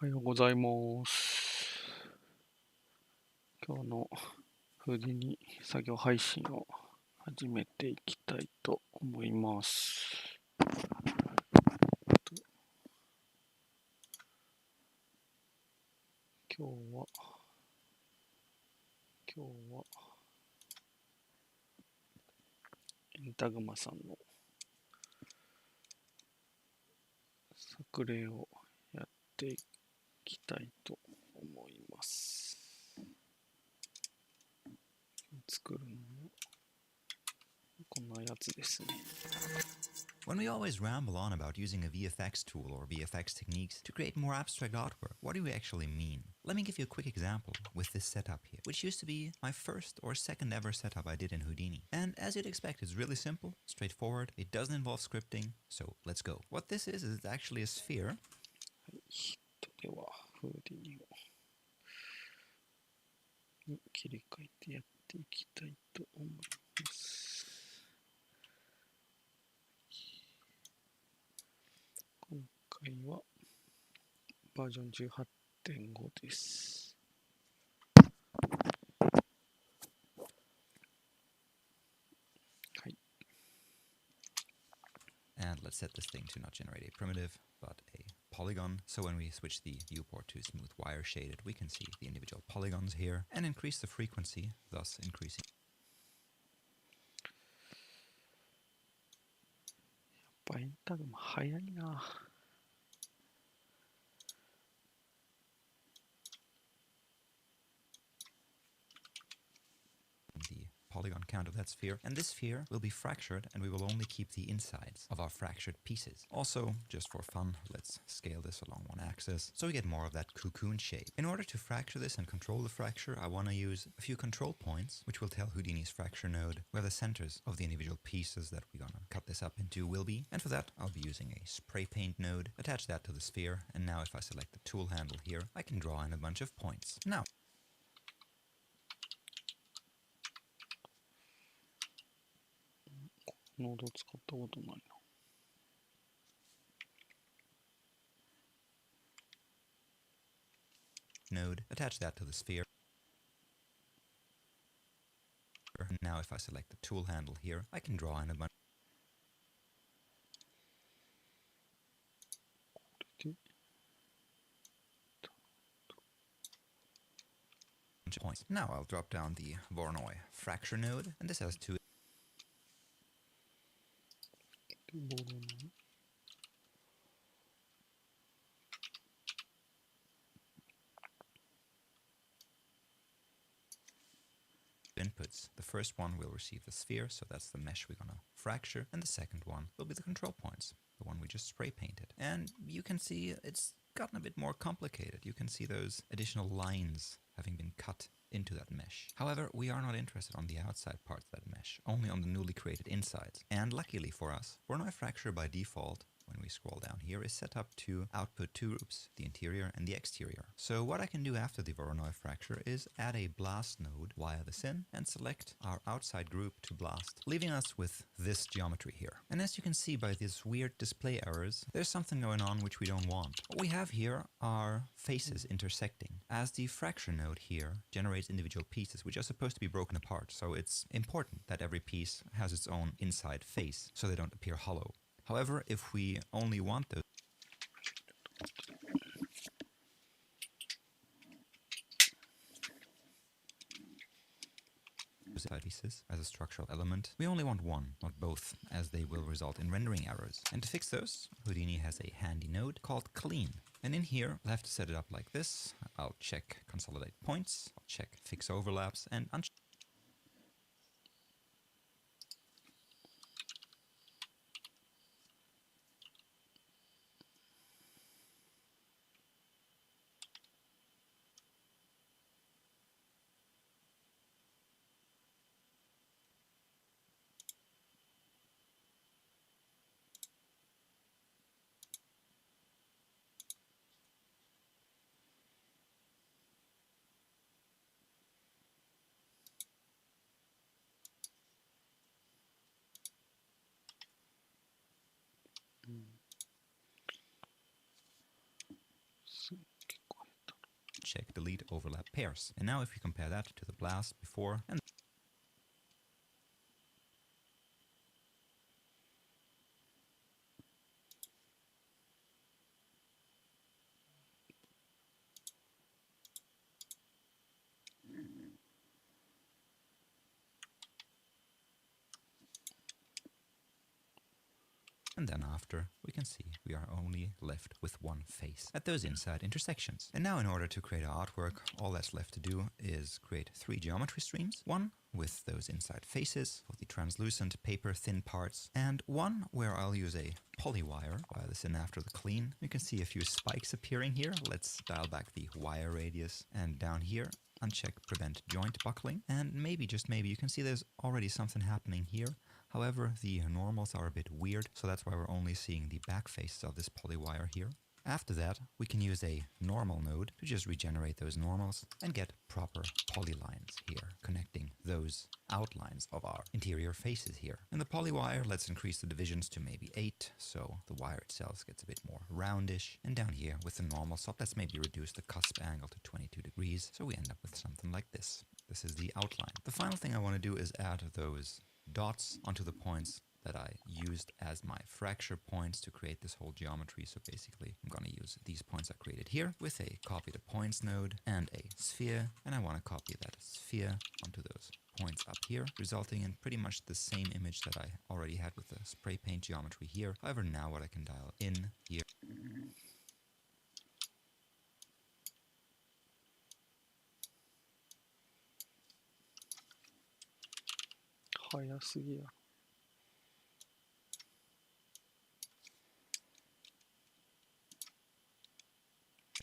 おはようございます。今日のHoudini作業配信を始めていきたいと思います。今日はエンタグマさんの作例をやっていきたいと思います。作るのはこんなやつですね。When we always ramble on about using a VFX tool or VFX techniques to create more abstract artwork, what do we actually mean? Let me give you a quick example with this setup here, which used to be my first or second ever setup I did in Houdini. And as you'd expect, it's really simple, straightforward, it doesn't involve scripting, so let's go. What this is it's actually a sphere. では、Houdiniに切り替えてやっていきたいと思います。今回はバージョン 18.5 です。はい。And let's set this thing to not generate a primitive, but a polygon. So when we switch the viewport to smooth wire shaded, we can see the individual polygons here and increase the frequency, thus increasing. やっぱエンタグマ早いな。The polygon count of that sphere, and this sphere will be fractured and we will only keep the insides of our fractured pieces. Also, just for fun, let's scale this along one axis so we get more of that cocoon shape. In order to fracture this and control the fracture, I want to use a few control points which will tell Houdini's fracture node where the centers of the individual pieces that we're gonna cut this up into will be, and for that I'll be using a spray paint node, attach that to the sphere, and now if I select the tool handle here, I can draw in a bunch of points. Nowノード使ったことないな。node, attach that to the sphere. Now if I select the tool handle here, I can draw in a bunch of points. Now I'll drop down the Voronoi fracture node, and this has two inputs. The first one will receive the sphere, so that's the mesh we're gonna fracture, and the second one will be the control points, the one we just spray painted. And you can see it's gotten a bit more complicated. You can see those additional lines having been cut into that mesh. However, we are not interested on the outside parts of that mesh, only on the newly created insides. And luckily for us, Voronoi fracture by default, when we scroll down here, is set up to output two groups, the interior and the exterior. So what I can do after the Voronoi fracture is add a blast node via the syn and select our outside group to blast, leaving us with this geometry here. And as you can see by these weird display errors, there's something going on which we don't want. What we have here are faces intersecting, as the fracture node here generates individual pieces which are supposed to be broken apart, so it's important that every piece has its own inside face so they don't appear hollow. However, if we only want those pieces as a structural element, we only want one, not both, as they will result in rendering errors. And to fix those, Houdini has a handy node called clean. And in here, I'll have to set it up like this. I'll check consolidate points, I'll check fix overlaps, and uncheck uncheck delete overlap pairs. And now if we compare that to the blast before and then after, we can see we are only left with one face at those inside intersections. And now in order to create our artwork, all that's left to do is create 3 geometry streams. One with those inside faces for the translucent paper thin parts, and one where I'll use a polywire, wire this in after the clean. You can see a few spikes appearing here. Let's dial back the wire radius, and down here uncheck prevent joint buckling, and maybe, just maybe, you can see there's already something happening here. However, the normals are a bit weird, so that's why we're only seeing the back faces of this polywire here. After that, we can use a normal node to just regenerate those normals and get proper polylines here, connecting those outlines of our interior faces here. In the polywire, let's increase the divisions to maybe 8, so the wire itself gets a bit more roundish. And down here with the normal Sop, let's maybe reduce the cusp angle to 22 degrees, so we end up with something like this. This is the outline. The final thing I want to do is add those dots onto the points that I used as my fracture points to create this whole geometry. So basically I'm going to use these points I created here with a copy the points node and a sphere, and I want to copy that sphere onto those points up here, resulting in pretty much the same image that I already had with the spray paint geometry here. However, now what I can dial in here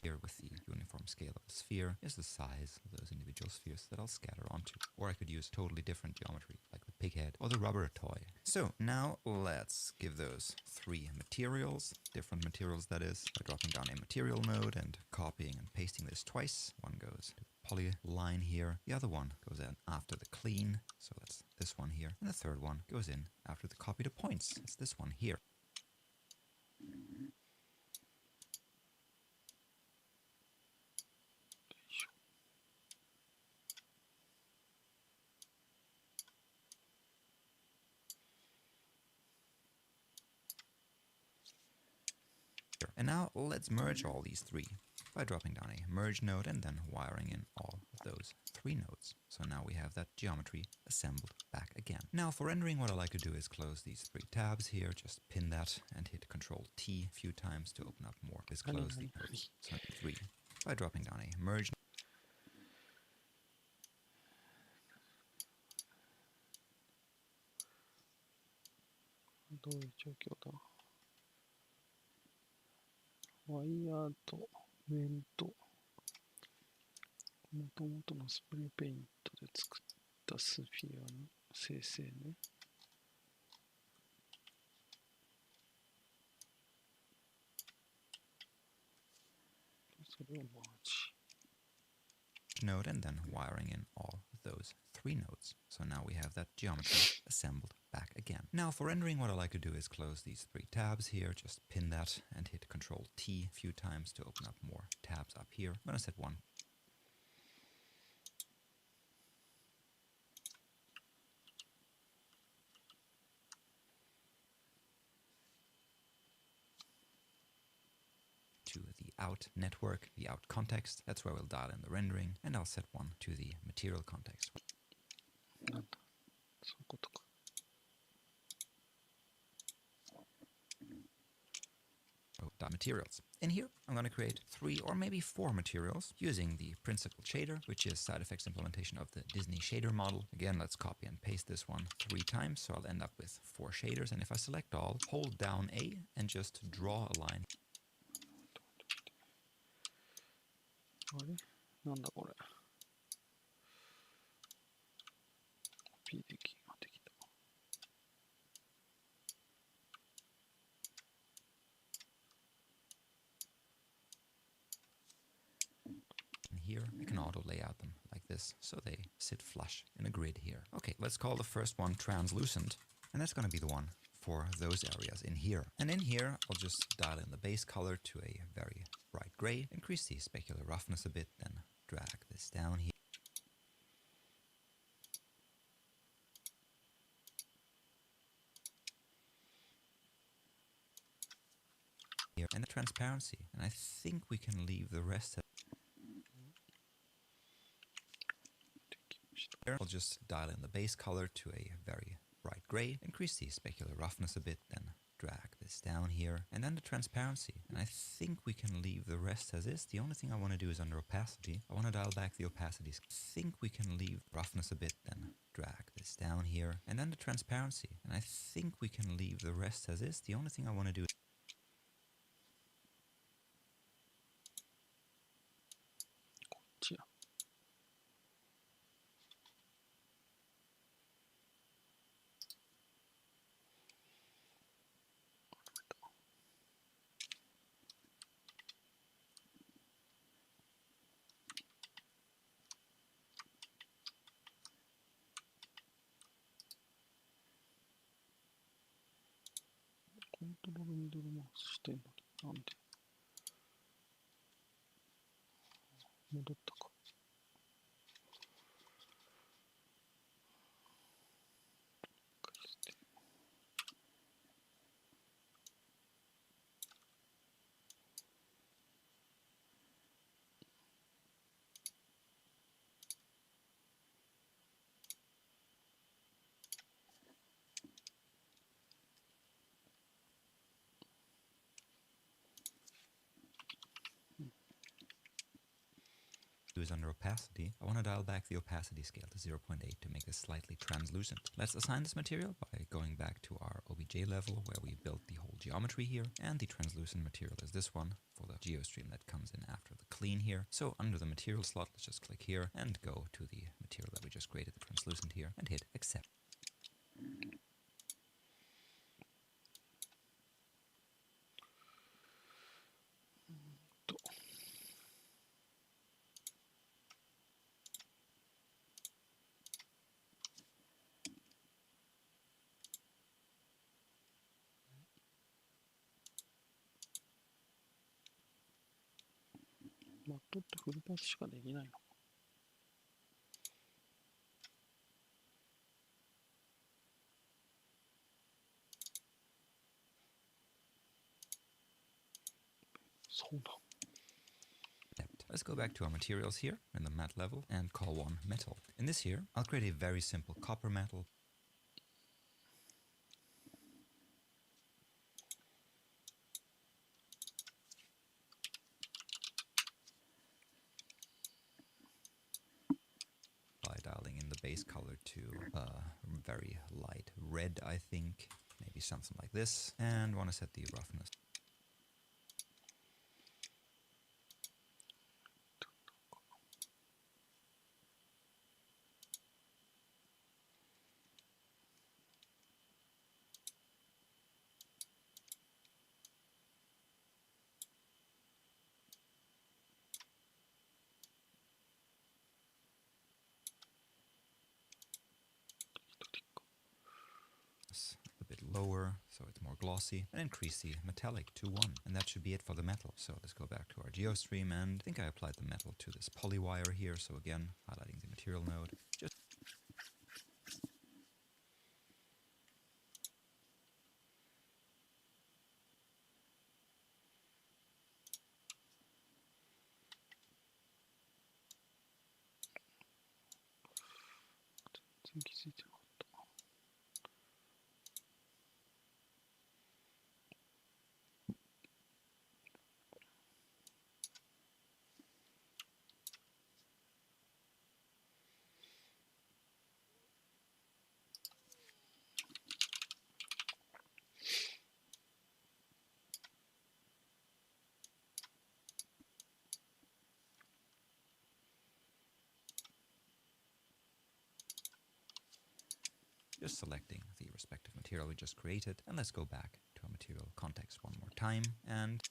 here with the uniform scale of the sphere is the size of those individual spheres that I'll scatter onto. Or I could use totally different geometry, like the pig head or the rubber toy. So now let's give those 3 materials, different materials that is, by dropping down a material node and copying and pasting this twice. One goes to the polyline here, the other one goes in after the clean, so that's this one here, and the third one goes in after the copy to points, it's this one here. And now let's merge all these 3 by dropping down a merge node and then wiring in all of those 3 nodes. So now we have that geometry assembled back again. Now for rendering, what I like to do is close these 3 tabs here, just pin that and hit Ctrl T a few times to open up more. Just close the nodes. So 3 by dropping down a merge.ワイヤーと面ともともとのスプレーペイントで作ったスフィアの生成ね。それをマージ。Node and then wiring in all of those 3 nodes. So now we have that geometry assembled back again. Now for rendering, what I like to do is close these 3 tabs here, just pin that and hit Ctrl T a few times to open up more tabs up here. I'm going to set 1. To the out network, the out context, that's where we'll dial in the rendering, and I'll set 1 to the material context. Materials. In here, I'm going to create 3 or maybe 4 materials using the principal shader, which is side effects implementation of the Disney shader model. Again, let's copy and paste this one 3 times, so I'll end up with 4 shaders. And if I select all, hold down A and just draw a line. あれなんだこれ。P できができた。And here, I can auto layout them like this, so they sit flush in a grid here. Okay, let's call the first one translucent, and that's going to be the one for those areas in here. And in here, I'll just dial in the base color to a very bright gray, increase the specular roughness a bit, then drag this down here. And the transparency, and I think we can leave the rest of here. I'll just dial in the base color to a very bright gray, increase the specular roughness a bit, then drag this down here, and then the transparency, and I think we can leave the rest as is. The only thing I want to do is under opacity, I want to dial back the opacity. I think we can leave roughness a bit, then drag this down here, and then the transparency, and I think we can leave the rest as is. The only thing I want to do isコントロールミドルマウスしてんのになんで戻ったか。is under opacity, I want to dial back the opacity scale to 0.8 to make this slightly translucent. Let's assign this material by going back to our OBJ level where we built the whole geometry here, and the translucent material is this one for the geostream that comes in after the clean here. So under the material slot, let's just click here and go to the material that we just created, the translucent here, and hit accept.マットってフルパスしかできないの？そうなの。Let's go back to our materials here in the matte level and call one metal. In this here, I'll create a very simple copper metal. By dialing in the base color to very light red, I think, maybe something like this, and want to set the roughness. A bit lower so it's more glossy, and increase the metallic to 1, and that should be it for the metal. So let's go back to our geostream, and I think I applied the metal to this poly wire here. So again, highlighting the material node, just全然気づいてなかった。selecting the respective material we just created, and let's go back to our material context one more time, and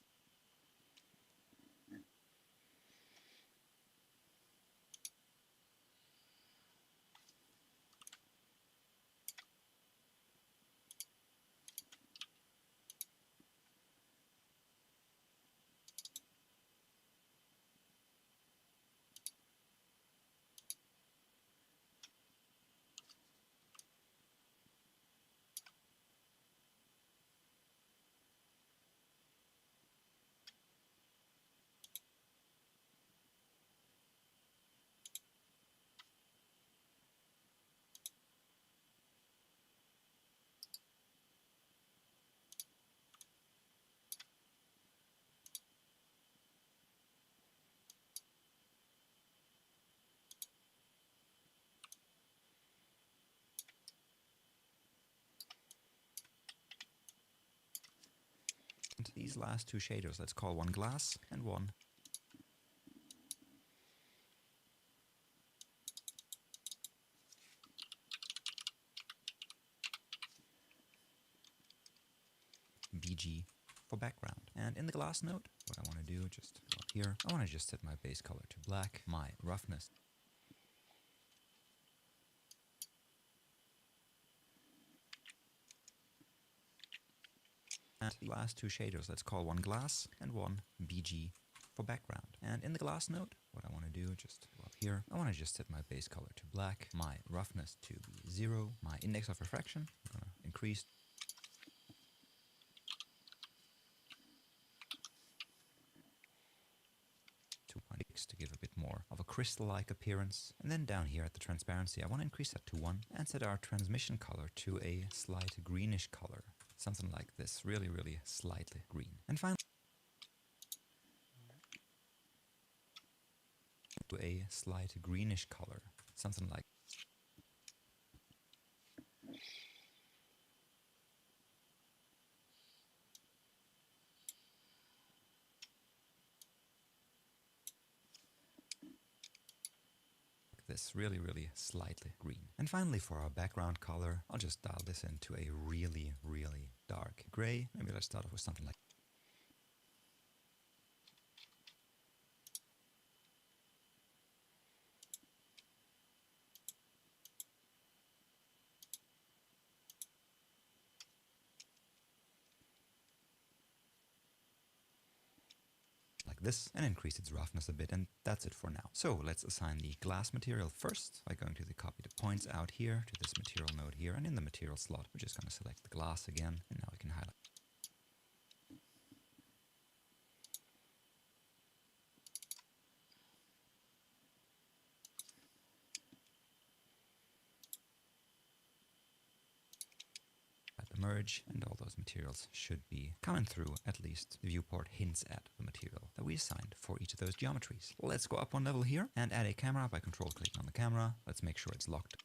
And these last two shaders, let's call one glass and one BG for background. And in the glass node, what I want to do, just go up here, I want to just set my base color to black, my roughness and the last two shaders, let's call one glass and one BG for background. And in the glass node, what I want to do, just go up here, I want to just set my base color to black, my roughness to be 0, my index of refraction, I'm going to increase to give a bit more of a crystal-like appearance. And then down here at the transparency, I want to increase that to 1 and set our transmission color to a slight greenish color. Something like this, really, really slightly green. And finally, to a slight greenish color, something like this, really, really slightly green. And finally, for our background color, I'll just dial this into a really, really dark gray. Maybe let's start off with something like this and increase its roughness a bit, and that's it for now. So let's assign the glass material first by going to the copy the points out here to this material node here, and in the material slot we're just going to select the glass again, and now we can highlight. Merge, and all those materials should be coming through. At least the viewport hints at the material that we assigned for each of those geometries. Let's go up one level here and add a camera by control clicking on the camera. Let's make sure it's locked.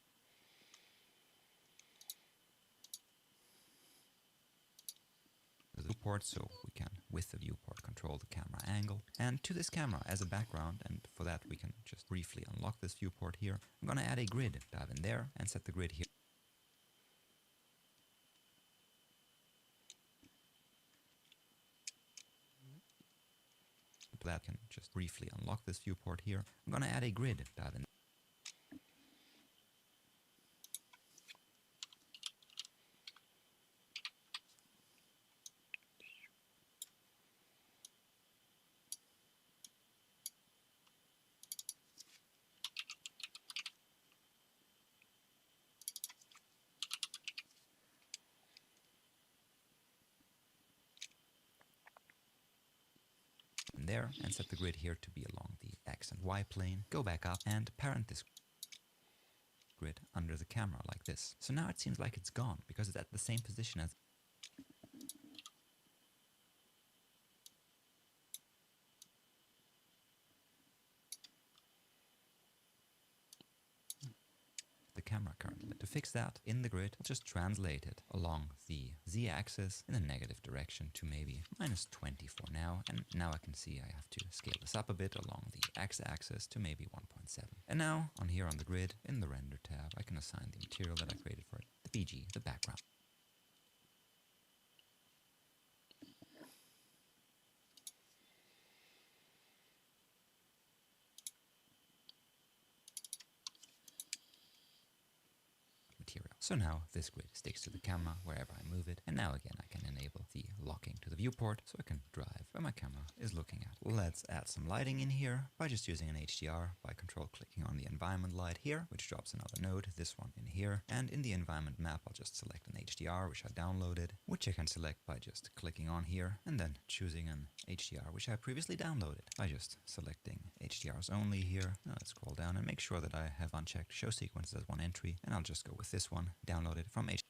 The viewport, so we can, with the viewport, control the camera angle. And to this camera as a background, and for that we can just briefly unlock this viewport here. I'm going to add a grid, dive in there and set the grid here. That can just briefly unlock this viewport here. I'm going to add a grid, dive in. There and set the grid here to be along the X and Y plane. Go back up and parent this grid under the camera like this. So now it seems like it's gone because it's at the same position as the camera currently. To fix that in the grid, I'll just translate it along the Z-axis in a negative direction to maybe -20 for now. And now I can see I have to scale this up a bit along the X-axis to maybe 1.7. And now on here on the grid, in the render tab, I can assign the material that I created for it, the BG, the background. So now this grid sticks to the camera wherever I move it, and now again I can enable the locking to the viewport so I can drive where my camera is looking at. Let's add some lighting in here by just using an HDR by control clicking on the environment light here, which drops another node, this one in here, and in the environment map I'll just select an HDR which I downloaded, which I can select by just clicking on here and then choosing an HDR which I previously downloaded by just selecting HDRs only here. Now let's scroll down and make sure that I have unchecked show sequences as one entry, and I'll just go with this one. Downloaded from HDR.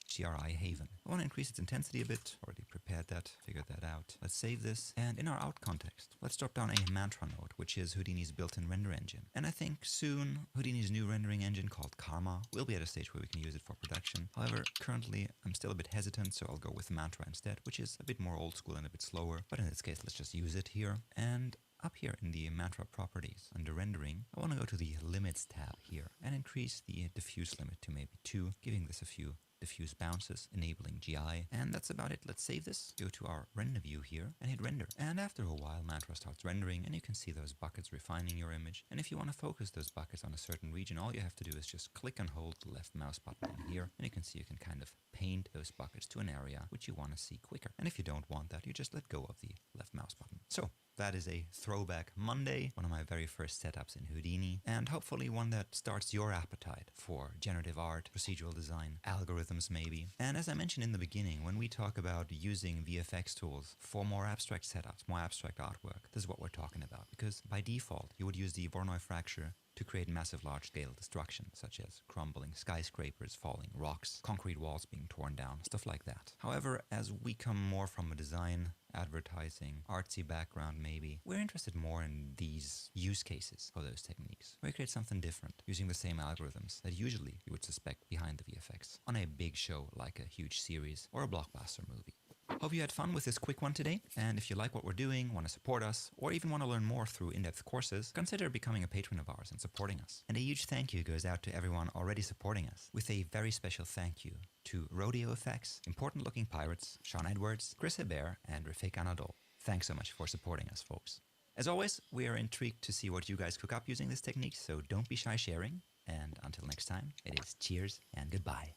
HDRI Haven. I want to increase its intensity a bit. Already prepared that, figured that out. Let's save this. And in our out context, let's drop down a mantra node, which is Houdini's built-in render engine. And I think soon Houdini's new rendering engine called Karma will be at a stage where we can use it for production. However, currently I'm still a bit hesitant, so I'll go with mantra instead, which is a bit more old school and a bit slower. But in this case, let's just use it here. And up here in the mantra properties under rendering, I want to go to the limits tab here and increase the diffuse limit to maybe 2, giving this a few diffuse bounces, enabling GI. And that's about it. Let's save this, go to our render view here and hit render. And after a while, mantra starts rendering and you can see those buckets refining your image. And if you want to focus those buckets on a certain region, all you have to do is just click and hold the left mouse button in here. And you can see you can kind of paint those buckets to an area which you want to see quicker. And if you don't want that, you just let go of the left mouse button. So that is a throwback Monday, one of my very first setups in Houdini, and hopefully one that starts your appetite for generative art, procedural design, algorithms maybe. And as I mentioned in the beginning, when we talk about using VFX tools for more abstract setups, more abstract artwork, this is what we're talking about. Because by default, you would use the Voronoi fracture to create massive large-scale destruction, such as crumbling skyscrapers, falling rocks, concrete walls being torn down, stuff like that. However, as we come more from a design, advertising, artsy background maybe, we're interested more in these use cases for those techniques, where you create something different, using the same algorithms that usually you would suspect behind the VFX, on a big show like a huge series or a blockbuster movie. Hope you had fun with this quick one today, and if you like what we're doing, want to support us, or even want to learn more through in-depth courses, consider becoming a patron of ours and supporting us. And a huge thank you goes out to everyone already supporting us, with a very special thank you to Rodeo Effects, Important Looking Pirates, Sean Edwards, Chris Hebert, and Rafik Anadol. Thanks so much for supporting us, folks. As always, we are intrigued to see what you guys cook up using this technique, so don't be shy sharing, and until next time, it is cheers and goodbye.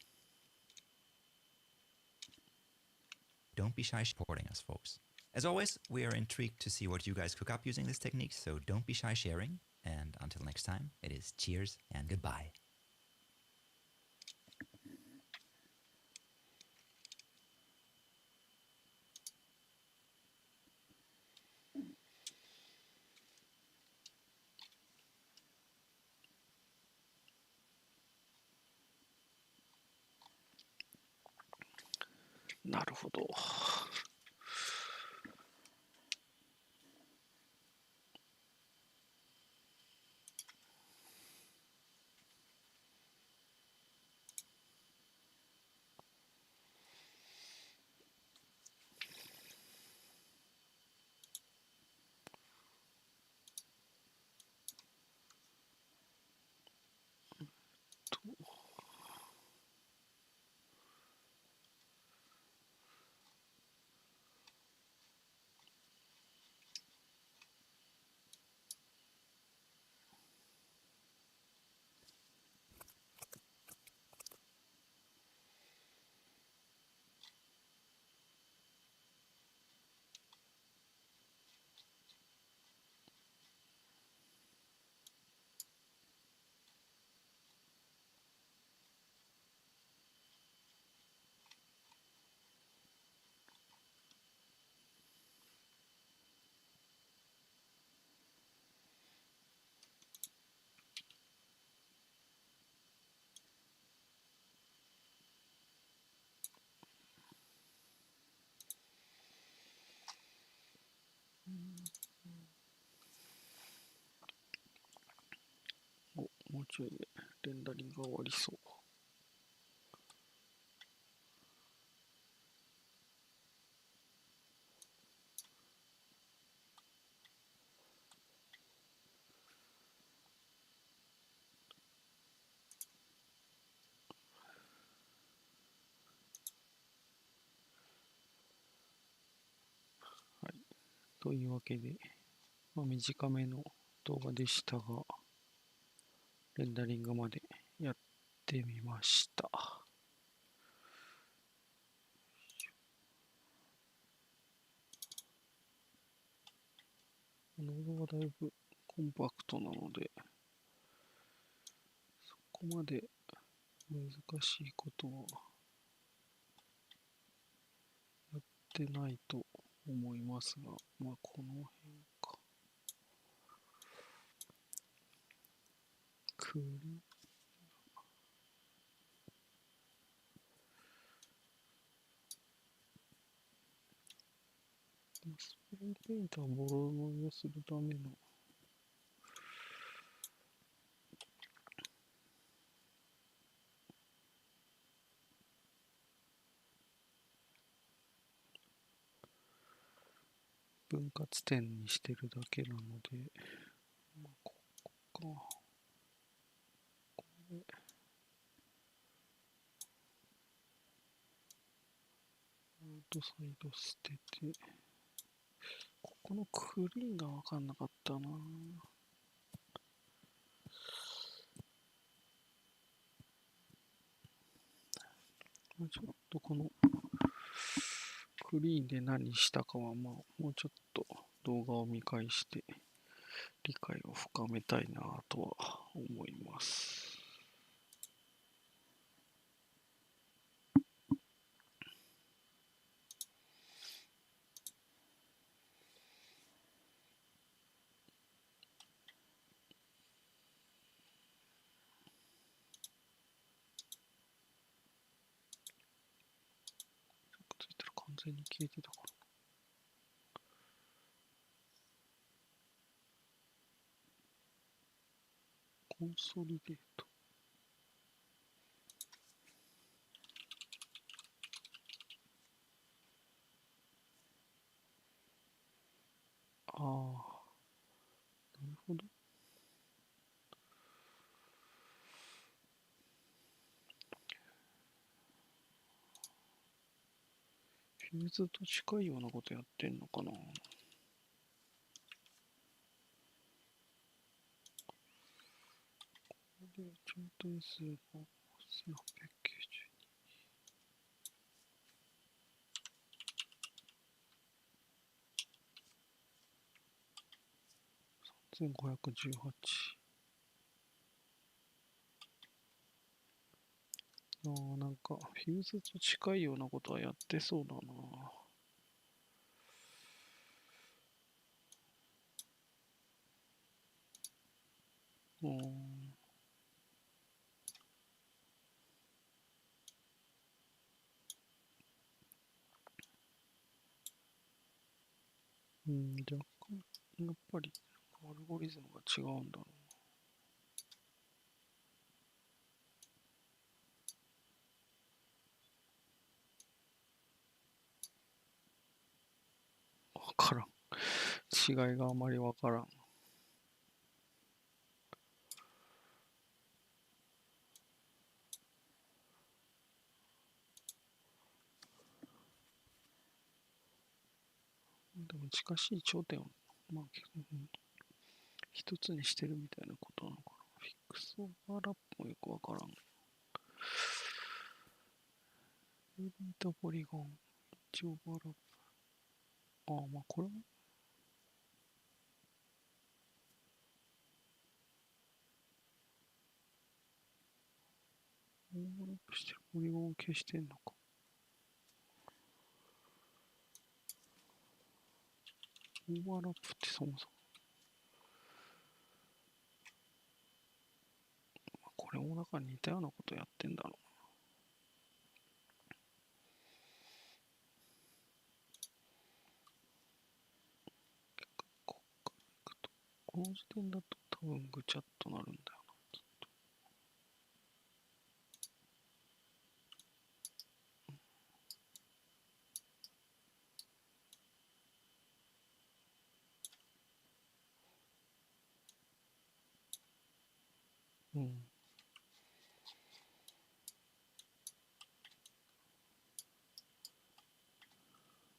Don't be shy supporting us, folks. As always, we are intrigued to see what you guys cook up using this technique, so don't be shy sharing. And until next time, it is cheers and goodbye.なるほど。もうちょいでレンダリングが終わりそう。はい。というわけで、短めの動画でしたが、レンダリングまでやってみました。ノードはだいぶコンパクトなので、そこまで難しいことはやってないと思いますが、この辺か。スプレーペイントはボロ乗りをするための分割点にしてるだけなので、ここか。これ。アウトサイド捨てて、ここのクリーンが分かんなかったな。ちょっとこのクリーンで何したかは、もうちょっと動画を見返して理解を深めたいなとは思います。ついたら完全に消えてたから。コンソリデート。ああ、なるほど。フューズと近いようなことやってんのかな。で、頂点数が1892。3518。なんか、フューズと近いようなことはやってそうだな。若干、やっぱり、アルゴリズムが違うんだろうな。わからん。違いがあまりわからん。でも近しい頂点を、一つにしてるみたいなことなのかな。フィックスオーバーラップもよくわからん。エリートポリゴン、リッチオーバーラップ。これもオーバーラップしてるポリゴンを消してんのか。オーバーラップってそもそも。これもなんか似たようなことやってんだろう。こっから行くと、この時点だと多分ぐちゃっとなるんだよな。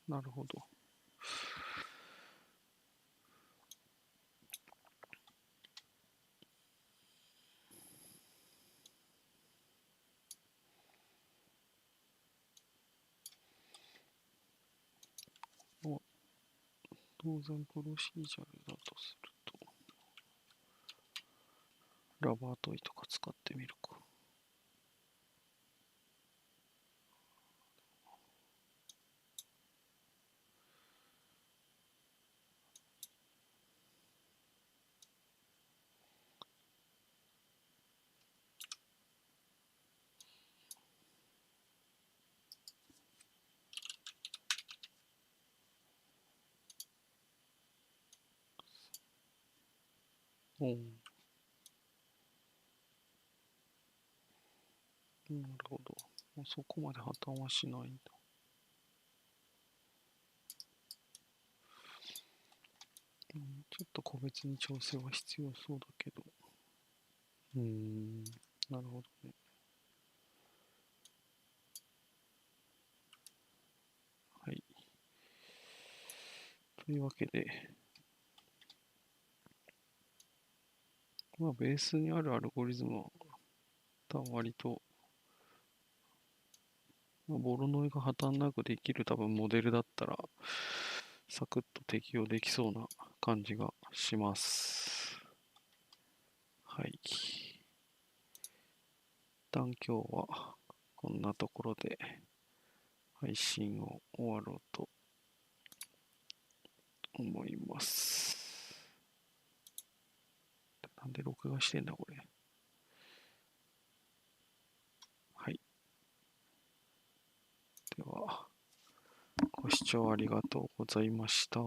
なるほど。当然プロシージャルだとすると、ラバートイとか使ってみるか。おう。なるほど。そこまで破綻はしないんだ。ちょっと個別に調整は必要そうだけど。なるほどね。はい。というわけで、ベースにあるアルゴリズムは、多分割と、ボロノイが破綻なくできる多分モデルだったら、サクッと適用できそうな感じがします。はい。一旦今日はこんなところで配信を終わろうと思います。なんで録画してんだこれ。はい。では、ご視聴ありがとうございました。